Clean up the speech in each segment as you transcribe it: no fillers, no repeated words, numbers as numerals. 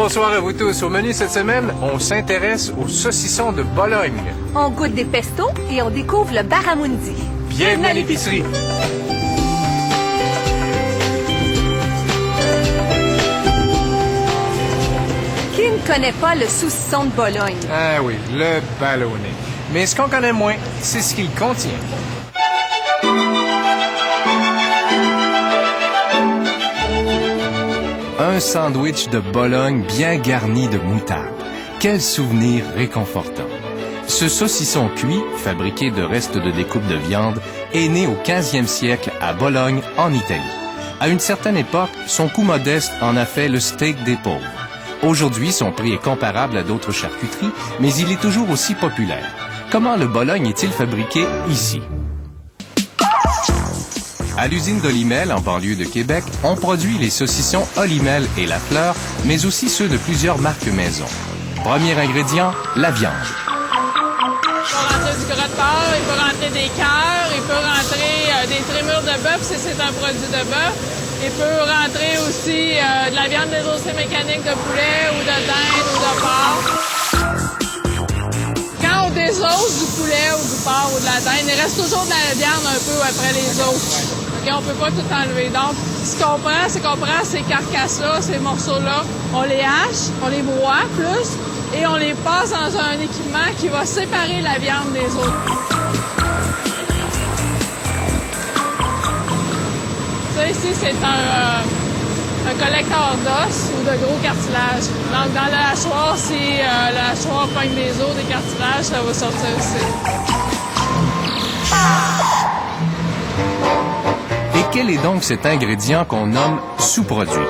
Bonsoir à vous tous. Au menu cette semaine, on s'intéresse aux saucissons de Bologne. On goûte des pestos et on découvre le barramundi. Bienvenue à l'épicerie. Qui ne connaît pas le saucisson de Bologne? Ah oui, le ballonné. Mais ce qu'on connaît moins, c'est ce qu'il contient. Un sandwich de Bologne bien garni de moutarde. Quel souvenir réconfortant. Ce saucisson cuit, fabriqué de restes de découpe de viande, est né au 15e siècle à Bologne, en Italie. À une certaine époque, son coût modeste en a fait le steak des pauvres. Aujourd'hui, son prix est comparable à d'autres charcuteries, mais il est toujours aussi populaire. Comment le Bologne est-il fabriqué ici? À l'usine d'Olimel, en banlieue de Québec, on produit les saucissons Olimel et La Fleur, mais aussi ceux de plusieurs marques maison. Premier ingrédient, la viande. Il peut rentrer du gras de porc, il peut rentrer des cœurs, il peut rentrer des trémures de bœuf si c'est un produit de bœuf. Il peut rentrer aussi de la viande désossée mécanique de poulet ou de dinde ou de porc. Quand on désosse du poulet ou du porc ou de la dinde, il reste toujours de la viande un peu après les os. Okay, on peut pas tout enlever. Donc, ce qu'on prend, c'est qu'on prend ces carcasses-là, ces morceaux-là, on les hache, on les broie plus, et on les passe dans un équipement qui va séparer la viande des autres. Ça ici, c'est un collecteur d'os ou de gros cartilage. Donc, dans la hachoir, si la hachoir pogne des os, des cartilages, ça va sortir aussi. Et quel est donc cet ingrédient qu'on nomme sous-produit?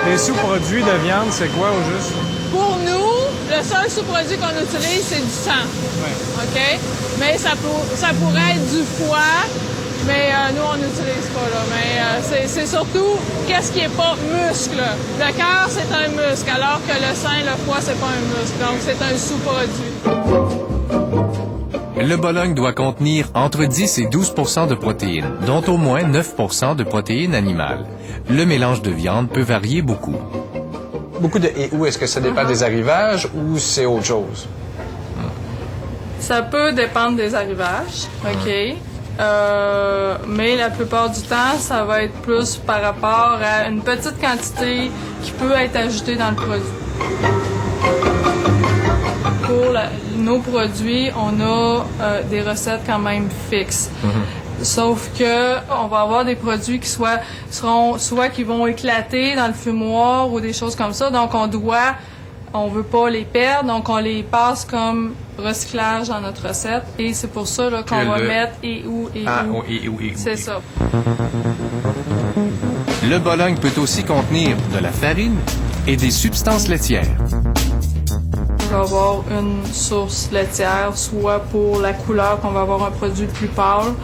Les sous-produits de viande, c'est quoi au juste? Pour nous, le seul sous-produit qu'on utilise, c'est du sang. Ouais. OK? Mais ça pourrait être du foie, mais nous, on n'utilise pas, là. Mais c'est surtout qu'est-ce qui n'est pas muscle. Le cœur, c'est un muscle, alors que le sein, le foie, c'est pas un muscle. Donc, c'est un sous-produit. Le Bologne doit contenir entre 10 et 12 % de protéines, dont au moins 9 % de protéines animales. Le mélange de viande peut varier beaucoup. Beaucoup de et où est-ce que ça dépend des arrivages ou c'est autre chose? Ça peut dépendre des arrivages, OK? Mais la plupart du temps, ça va être plus par rapport à une petite quantité qui peut être ajoutée dans le produit. Pour nos produits, on a des recettes quand même fixes. Sauf que on va avoir des produits qui qui vont éclater dans le fumoir ou des choses comme ça. Donc on veut pas les perdre, donc on les passe comme recyclage dans notre recette. Et c'est pour ça là, qu'on va mettre et où. C'est ça. Le Bologne peut aussi contenir de la farine et des substances laitières. On va avoir une source laitière, soit pour la couleur qu'on va avoir un produit plus pâle,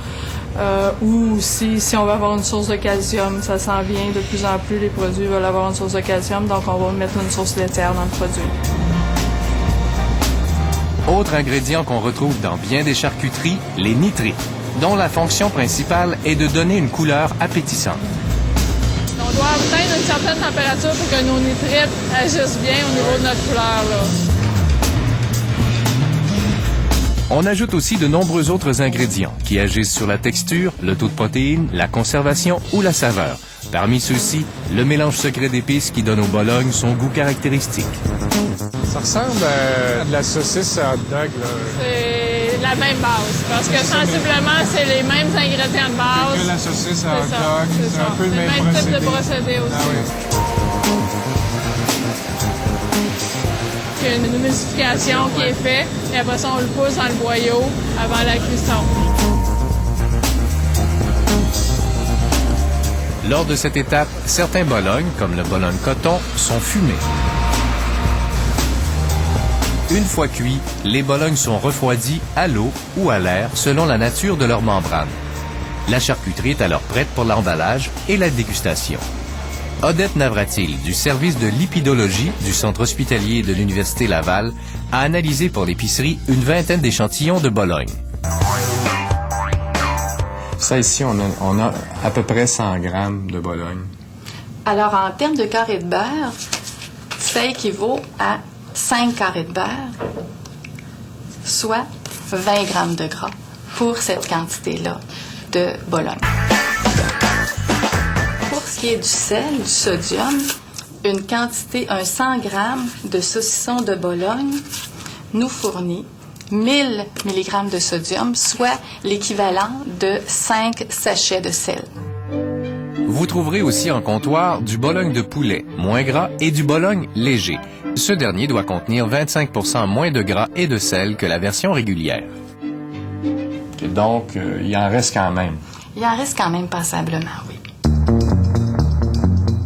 ou si on va avoir une source de calcium. Ça s'en vient de plus en plus, les produits veulent avoir une source de calcium, donc on va mettre une source laitière dans le produit. Autre ingrédient qu'on retrouve dans bien des charcuteries, les nitrites, dont la fonction principale est de donner une couleur appétissante. On doit atteindre une certaine température pour que nos nitrites agissent bien au niveau de notre couleur, là. On ajoute aussi de nombreux autres ingrédients qui agissent sur la texture, le taux de protéines, la conservation ou la saveur. Parmi ceux-ci, le mélange secret d'épices qui donne au Bologne son goût caractéristique. Ça ressemble à de la saucisse à hot dog, là. C'est la même base, parce que sensiblement, c'est les mêmes ingrédients de base. Que la saucisse à hot dog, c'est un peu le même type de procédé aussi. Ah oui. Il y a une humidification qui est faite, et après ça, on le pousse dans le boyau avant la cuisson. Lors de cette étape, certains Bolognes, comme le Bologne coton, sont fumés. Une fois cuits, les Bolognes sont refroidis à l'eau ou à l'air selon la nature de leur membrane. La charcuterie est alors prête pour l'emballage et la dégustation. Odette Navratil, du service de lipidologie du Centre hospitalier de l'Université Laval, a analysé pour l'épicerie une vingtaine d'échantillons de Bologne. Ça ici, on a à peu près 100 grammes de Bologne. Alors, en termes de carré de beurre, ça équivaut à 5 carrés de beurre, soit 20 grammes de gras pour cette quantité-là de Bologne. Pour ce qui est du sel, du sodium, un 100 grammes de saucisson de Bologne nous fournit 1000 mg de sodium, soit l'équivalent de 5 sachets de sel. Vous trouverez aussi en comptoir du Bologne de poulet, moins gras, et du Bologne léger. Ce dernier doit contenir 25% moins de gras et de sel que la version régulière. Et donc, il en reste quand même. Il en reste quand même passablement, oui.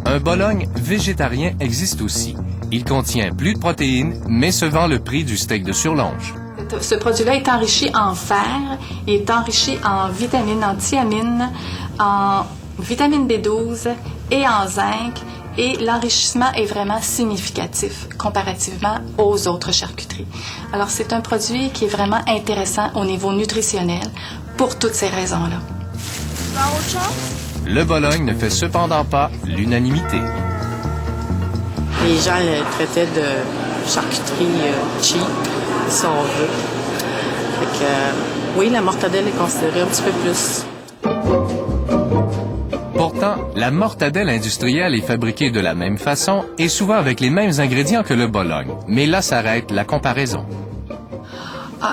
Un Bologne végétarien existe aussi. Il contient plus de protéines, mais se vend le prix du steak de surlonge. Ce produit-là est enrichi en fer, il est enrichi en vitamines, en thiamine, en vitamine B12 et en zinc, et l'enrichissement est vraiment significatif comparativement aux autres charcuteries. Alors, c'est un produit qui est vraiment intéressant au niveau nutritionnel pour toutes ces raisons-là. Le Bologne ne fait cependant pas l'unanimité. Les gens le traitaient de charcuterie cheap, si on veut. Fait que, oui, la mortadelle est considérée un petit peu plus. Pourtant, la mortadelle industrielle est fabriquée de la même façon et souvent avec les mêmes ingrédients que le Bologne. Mais là s'arrête la comparaison.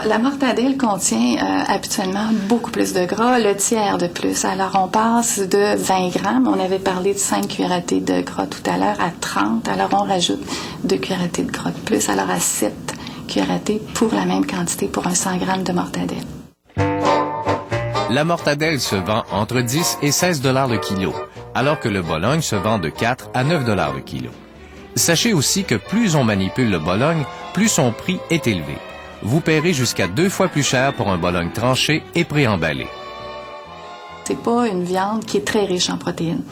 La mortadelle contient habituellement beaucoup plus de gras, le tiers de plus. Alors, on passe de 20 grammes, on avait parlé de 5 cuillerées de gras tout à l'heure, à 30. Alors, on rajoute 2 cuillerées de gras de plus, alors à 7 cuillerées pour la même quantité pour un 100 grammes de mortadelle. La mortadelle se vend entre 10 et 16 $ le kilo, alors que le Bologne se vend de 4 à 9 $ le kilo. Sachez aussi que plus on manipule le Bologne, plus son prix est élevé. Vous paierez jusqu'à 2 fois plus cher pour un Bologne tranché et préemballé. C'est pas une viande qui est très riche en protéines.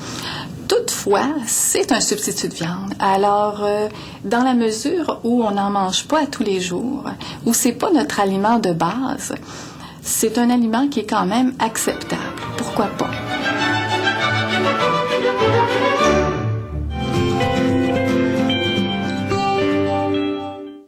Toutefois, c'est un substitut de viande. Alors, dans la mesure où on n'en mange pas à tous les jours, où c'est pas notre aliment de base, c'est un aliment qui est quand même acceptable. Pourquoi pas?